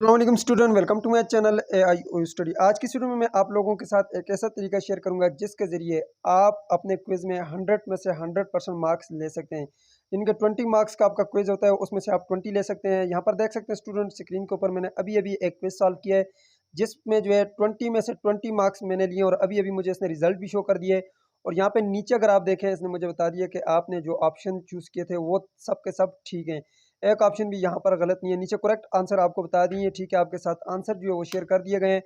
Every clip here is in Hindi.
अस्सलाम student, welcome to my channel AIOU study. आज की वीडियो में मैं आप लोगों के साथ एक ऐसा तरीका शेयर करूंगा जिसके ज़रिए आप अपने क्विज़ में 100 में से 100% मार्क्स ले सकते हैं। इनके 20 मार्क्स का आपका क्विज़ होता है, उसमें से आप 20 ले सकते हैं। यहाँ पर देख सकते हैं स्टूडेंट, स्क्रीन के ऊपर मैंने अभी अभी एक क्विज़ सॉल्व किया है जिसमें जो है 20 में से 20 मार्क्स मैंने लिए और अभी अभी मुझे इसने रिजल्ट भी शो कर दिए। और यहाँ पे नीचे अगर आप देखें, इसने मुझे बता दिया कि आपने जो ऑप्शन चूज़ किए थे वो सब के सब ठीक हैं, एक ऑप्शन भी यहाँ पर गलत नहीं है। नीचे करेक्ट आंसर आपको बता दिए, ठीक है, आपके साथ आंसर जो है वो शेयर कर दिए गए हैं।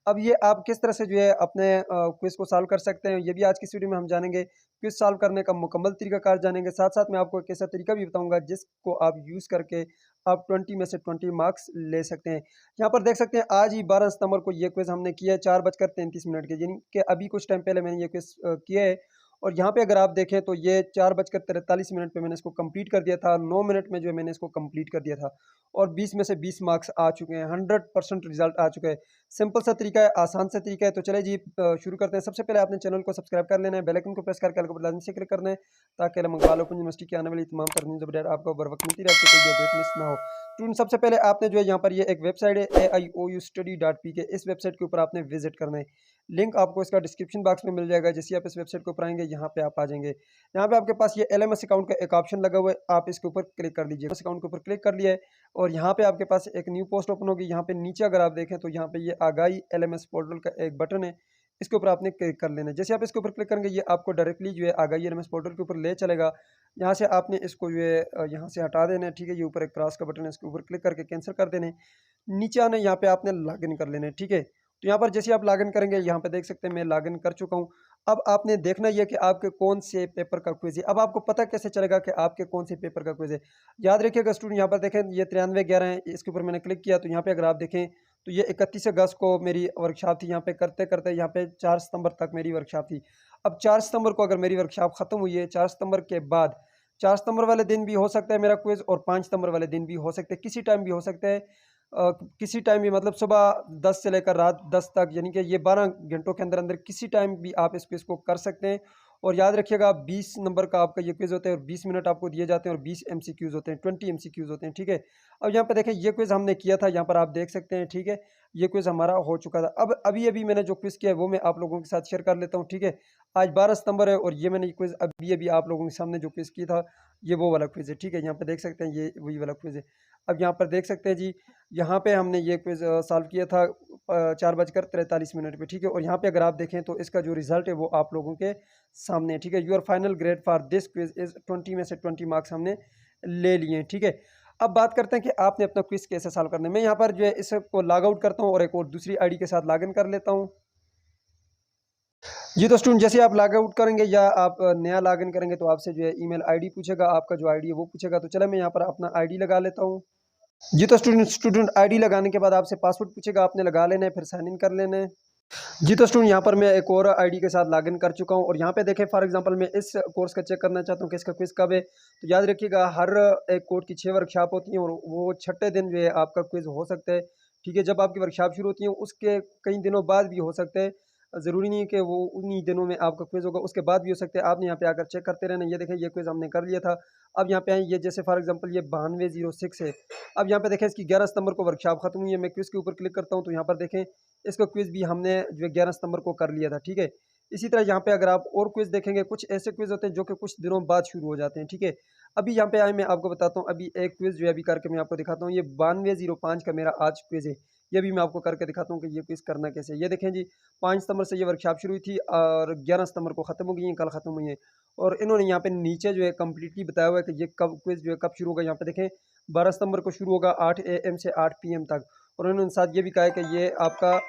अब ये आप किस तरह से जो है अपने क्विज को सॉल्व कर सकते हैं, ये भी आज की इस वीडियो में हम जानेंगे। क्विज सॉल्व करने का मुकम्मल तरीकाकार जानेंगे, साथ साथ मैं आपको एक ऐसा तरीका भी बताऊंगा जिसको आप यूज़ करके आप 20 में से 20 मार्क्स ले सकते हैं। यहाँ पर देख सकते हैं आज ही 12 सितंबर को ये क्विज हमने किया है 4:33 के, यानी कि अभी कुछ टाइम पहले मैंने ये क्विज किया है। और यहाँ पे अगर आप देखें तो ये 4:43 पे मैंने इसको कंप्लीट कर दिया था, 9 मिनट में जो है मैंने इसको कंप्लीट कर दिया था और 20 में से 20 मार्क्स आ चुके हैं, 100% रिजल्ट आ चुका है। सिंपल सा तरीका है, आसान सा तरीका है। तो चले जी शुरू करते हैं। सबसे पहले आपने चैनल को सब्सक्राइब कर लेना है, बेल आइकन को प्रेस करके अलग लाजमी से क्लिक करना है ताकि मंगवाल ओपन यूनिवर्सिटी की आने वाली तमाम तरह न्यूज़ अपडेट आपको बर वक्त मिलती रहती है, कोई अपडेट मिस ना हो। स्टूडेंट, सबसे पहले आपने जो है यहाँ पर ये एक वेबसाइट है AIOUstudy.pk, इस वेबसाइट के ऊपर आपने विजिट करना है। लिंक आपको इसका डिस्क्रिप्शन बॉक्स में मिल जाएगा। जैसे आप इस वेबसाइट के ऊपर आएंगे, यहाँ पे आप आ जाएंगे। यहाँ पे आपके पास ये LMS अकाउंट का एक ऑप्शन लगा हुआ है, आप इसके ऊपर क्लिक कर लीजिए। इस अकाउंट के ऊपर क्लिक कर लिया है और यहाँ पे आपके पास एक न्यू पोस्ट ओपन होगी। यहाँ पे नीचे अगर आप देखें तो यहाँ पे ये आगाही LMS पोर्टल का एक बटन है, इसके ऊपर आपने क्लिक कर लेना है। जैसे आप इसके ऊपर क्लिक करेंगे, ये आपको डायरेक्टली जो है आगाही LMS पोर्टल के ऊपर ले चलेगा। यहाँ से आपने इसको जो है यहाँ से हटा देना है, ठीक है। ये ऊपर एक क्रॉस का बटन है, इसके ऊपर क्लिक करके कैंसिल कर देना है। नीचे आने यहाँ पे आपने लॉगिन कर लेना है, ठीक है। तो यहाँ पर जैसे आप लॉगिन करेंगे, यहाँ पे देख सकते हैं मैं लॉगिन कर चुका हूँ। अब आपने देखना यह कि आपके कौन से पेपर का क्विज है। अब आपको पता कैसे चलेगा कि आपके कौन से पेपर का क्विज है? याद रखिएगा स्टूडेंट, यहाँ पर देखें ये 9311 है, इसके ऊपर मैंने क्लिक किया तो यहाँ पे अगर आप देखें तो ये 31 अगस्त को मेरी वर्कशॉप थी। यहाँ पे करते करते यहाँ पे 4 सितंबर तक मेरी वर्कशॉप थी। अब 4 सितंबर को अगर मेरी वर्कशॉप खत्म हुई है, 4 सितंबर के बाद 4 सितंबर वाले दिन भी हो सकता है मेरा क्विज और 5 सितंबर वाले दिन भी हो सकते हैं, किसी टाइम भी हो सकता है। किसी टाइम भी मतलब सुबह 10 से लेकर रात 10 तक, यानी कि ये 12 घंटों के अंदर अंदर किसी टाइम भी आप इस क्विज़ को कर सकते हैं। और याद रखिएगा 20 नंबर का आपका ये क्विज़ होता है और 20 मिनट आपको दिए जाते हैं और 20 MCQs होते हैं, 20 MCQs होते हैं, ठीक है। अब यहाँ पे देखें ये क्विज़ हमने किया था, यहाँ पर आप देख सकते हैं, ठीक है। ये क्विज़ हमारा हो चुका था। अब अभी अभी मैंने जो क्विज़ किया है वो मैं आप लोगों के साथ शेयर कर लेता हूँ, ठीक है। आज 12 सितंबर है और ये मैंने क्विज़ अभी अभी आप लोगों के सामने जो क्विज़ किया था ये वो वाला क्विज़ है, ठीक है। यहाँ पे देख सकते हैं ये वही वाला क्विज़ है। अब यहाँ पर देख सकते हैं जी, यहाँ पे हमने ये क्विज़ सॉल्व किया था 4:43 पे, ठीक है। और यहाँ पे अगर आप देखें तो इसका जो रिजल्ट है वो आप लोगों के सामने है, ठीक है। Your final grade for this quiz is 20 में से 20 मार्क्स हमने ले लिए हैं, ठीक है। अब बात करते हैं कि आपने अपना क्विज कैसे सॉल्व करना है। मैं यहाँ पर जो है इसको लॉग आउट करता हूँ और एक और दूसरी आईडी के साथ लॉग इन कर लेता हूँ। जी तो स्टूडेंट, जैसे आप लॉग आउट करेंगे या आप नया लॉग इन करेंगे तो आपसे जो है ईमेल आईडी पूछेगा, आपका जो आईडी है वो पूछेगा। तो चले मैं यहाँ पर अपना आईडी लगा लेता हूँ। जी तो स्टूडेंट आईडी लगाने के बाद आपसे पासवर्ड पूछेगा, आपने लगा लेना है, फिर साइन इन कर लेना है। जी तो स्टूडेंट, यहाँ पर मैं एक और आईडी के साथ लॉगिन कर चुका हूँ और यहाँ पे देखें फॉर एग्जांपल मैं इस कोर्स का चेक करना चाहता हूँ कि इसका क्विज कब है। तो याद रखिएगा हर एक कोर्स की 6 वर्कशॉप होती हैं और वो छठे दिन जो है आपका क्विज हो सकता है, ठीक है। जब आपकी वर्कशॉप शुरू होती है उसके कई दिनों बाद भी हो सकते हैं, ज़रूरी नहीं है कि वो उन्हीं दिनों में आपका क्विज होगा, उसके बाद भी हो सकते हैं। आपने यहाँ पे आकर चेक करते रहना। ये देखें ये क्विज हमने कर लिया था। अब यहाँ पे आए, ये जैसे फॉर एग्जांपल ये 9206 है। अब यहाँ पे देखें इसकी 11 सितंबर को वर्कशॉप खत्म हुई है। मैं क्विज के ऊपर क्लिक करता हूँ तो यहाँ पर देखें इसका क्विज भी हमने जो है 11 सितंबर को कर लिया था, ठीक है। इसी तरह यहाँ पे अगर आप और क्विज देखेंगे, कुछ ऐसे क्विज होते हैं जो कि कुछ दिनों बाद शुरू हो जाते हैं, ठीक है। अभी यहाँ पे आए, मैं आपको बताता हूँ, अभी एक क्विज जो है अभी करके मैं आपको दिखाता हूँ। ये 9205 का मेरा आज क्विज है, ये भी मैं आपको करके दिखाता हूँ कि ये क्विज करना कैसे है। ये देखें जी, 5 सितंबर से ये वर्कशॉप शुरू हुई थी और 11 सितंबर को खत्म हो गई है, कल खत्म हुई है। और इन्होंने यहाँ पे नीचे जो है कम्प्लीटली बताया हुआ है कि ये कब क्विज जो है कब शुरू होगा। यहाँ पे देखें 12 सितंबर को शुरू होगा 8 AM से 8 PM तक। और उन्होंने साथ ये भी कहा है कि ये आपका,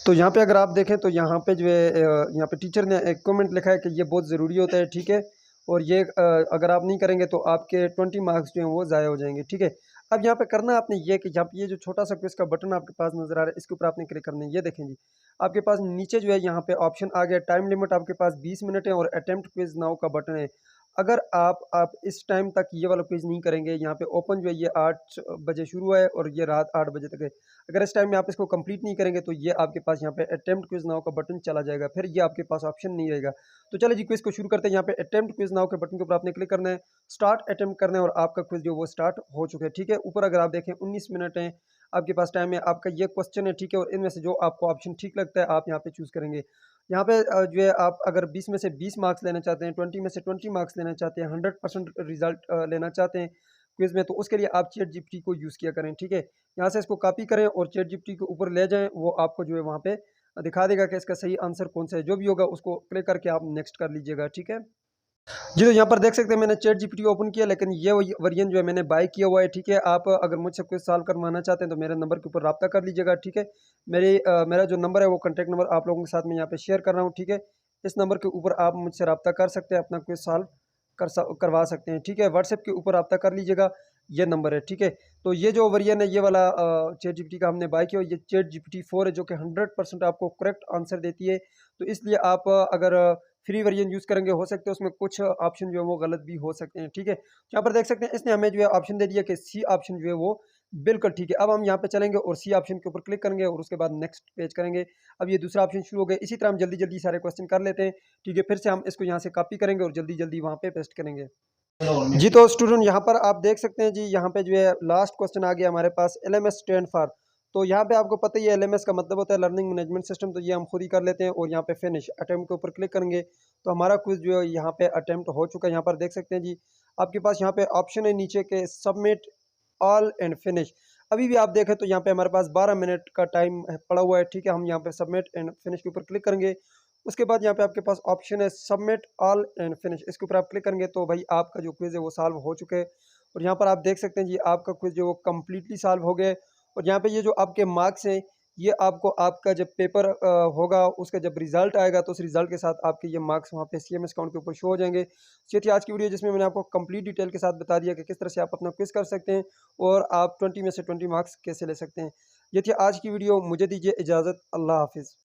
तो यहाँ पे अगर आप देखें तो यहाँ पे जो है यहाँ पे टीचर ने एक कमेंट लिखा है कि ये बहुत ज़रूरी होता है, ठीक है। और ये अगर आप नहीं करेंगे तो आपके 20 मार्क्स जो हैं वो ज़ाया हो जाएंगे, ठीक है। अब यहाँ पे करना आपने ये कि यहाँ पे ये जो छोटा सा क्विज का बटन आपके पास नज़र आ रहा है, इसके ऊपर आपने क्लिक करना है। ये देखें जी, आपके पास नीचे जो है यहाँ पे ऑप्शन आ गया, टाइम लिमिट आपके पास 20 मिनट है और अटेम्प्ट क्विज नाउ का बटन है। अगर आप इस टाइम तक ये वाला क्विज नहीं करेंगे, यहाँ पे ओपन जो है ये 8 बजे शुरू है और ये रात 8 बजे तक है। अगर इस टाइम में आप इसको कंप्लीट नहीं करेंगे तो ये आपके पास यहाँ पे अटेम्प्ट क्विज नाउ का बटन चला जाएगा, फिर ये आपके पास ऑप्शन नहीं रहेगा। तो चलिए जी क्विज को शुरू करते हैं। यहाँ पे अटेम्प्ट क्विज नाउ के बटन के ऊपर आपने क्लिक करना है, स्टार्ट अटेम्प्ट करना है और आपका क्विज जो वो स्टार्ट हो चुका है, ठीक है। ऊपर अगर आप देखें 19 मिनट है आपके पास टाइम है, आपका ये क्वेश्चन है, ठीक है, और इनमें से जो आपको ऑप्शन ठीक लगता है आप यहाँ पे चूज़ करेंगे। यहाँ पे जो है आप अगर 20 में से 20 मार्क्स लेना चाहते हैं, 20 में से 20 मार्क्स लेना चाहते हैं, 100% रिजल्ट लेना चाहते हैं क्विज़ में, तो उसके लिए आप चैट जीपीटी को यूज़ किया करें, ठीक है। यहाँ से इसको कॉपी करें और चैट जीपीटी के ऊपर ले जाएँ, वो आपको जो है वहाँ पे दिखा देगा कि इसका सही आंसर कौन सा है। जो भी होगा उसको क्लिक करके आप नेक्स्ट कर लीजिएगा, ठीक है। जी, तो यहाँ पर देख सकते हैं मैंने चैट जीपीटी ओपन किया, लेकिन ये वर्जन जो है मैंने बाय किया हुआ है, ठीक है। आप अगर मुझसे कोई सवाल करवाना चाहते हैं तो मेरे नंबर के ऊपर राब्ता कर लीजिएगा, ठीक है। मेरा जो नंबर है वो कॉन्टैक्ट नंबर आप लोगों के साथ में यहाँ पे शेयर कर रहा हूँ, ठीक है। इस नंबर के ऊपर आप मुझसे राब्ता कर सकते हैं, अपना कोई सवाल करवा सकते हैं, ठीक है। व्हाट्सएप के ऊपर राब्ता कर लीजिएगा, ये नंबर है, ठीक है। तो ये जो वर्जन है ये वाला चैट जीपीटी का हमने बाय किया, ये चैट जीपीटी 4 है जो कि 100% आपको करेक्ट आंसर देती है। तो इसलिए आप अगर फ्री वर्जन यूज़ करेंगे, हो सकता है उसमें कुछ ऑप्शन जो है वो गलत भी हो सकते हैं, ठीक है। यहाँ पर देख सकते हैं इसने हमें जो है ऑप्शन दे दिया कि सी ऑप्शन जो है वो बिल्कुल ठीक है। अब हम यहाँ पे चलेंगे और सी ऑप्शन के ऊपर क्लिक करेंगे और उसके बाद नेक्स्ट पेज करेंगे। अब ये दूसरा ऑप्शन शुरू हो गया। इसी तरह हम जल्दी जल्दी सारे क्वेश्चन कर लेते हैं, ठीक है। फिर से हम इसको यहाँ से कॉपी करेंगे और जल्दी जल्दी वहाँ पे पेस्ट करेंगे। जी, तो स्टूडेंट यहाँ पर आप देख सकते हैं जी, यहाँ पे जो है लास्ट क्वेश्चन आ गया हमारे पास, एलएमएस स्टैंड फॉर। तो यहाँ पे आपको पता ही है एलएमएस का मतलब होता है लर्निंग मैनेजमेंट सिस्टम, तो ये हम खुद ही कर लेते हैं और यहाँ पे फिनिश अटेम्प्ट के ऊपर क्लिक करेंगे तो हमारा क्विज जो है यहाँ पे अटेम्प्ट हो चुका है। यहाँ पर देख सकते हैं जी, आपके पास यहाँ पे ऑप्शन है नीचे के सबमिट ऑल एंड फिनिश। अभी भी आप देखें तो यहाँ पे हमारे पास 12 मिनट का टाइम पड़ा हुआ है, ठीक है। हम यहाँ पे सबमिट एंड फिनिश के ऊपर क्लिक करेंगे। उसके बाद यहाँ पे आपके पास ऑप्शन है सबमिट ऑल एंड फिनिश, इसके ऊपर आप क्लिक करेंगे तो भाई आपका जो क्विज है वो सॉल्व हो चुके हैं। और यहाँ पर आप देख सकते हैं जी, आपका क्विज जो वो कम्प्लीटली सॉल्व हो गए। और यहाँ पे ये जो आपके मार्क्स हैं ये आपको आपका जब पेपर होगा उसका जब रिजल्ट आएगा तो उस रिजल्ट के साथ आपके ये मार्क्स वहाँ पे सीएमएस अकाउंट के ऊपर शो हो जाएंगे। ये थी आज की वीडियो जिसमें मैंने आपको कंप्लीट डिटेल के साथ बता दिया कि किस तरह से आप अपना क्विज कर सकते हैं और आप 20 में से 20 मार्क्स कैसे ले सकते हैं। ये थी आज की वीडियो, मुझे दीजिए इजाज़त, अल्लाह हाफिज़।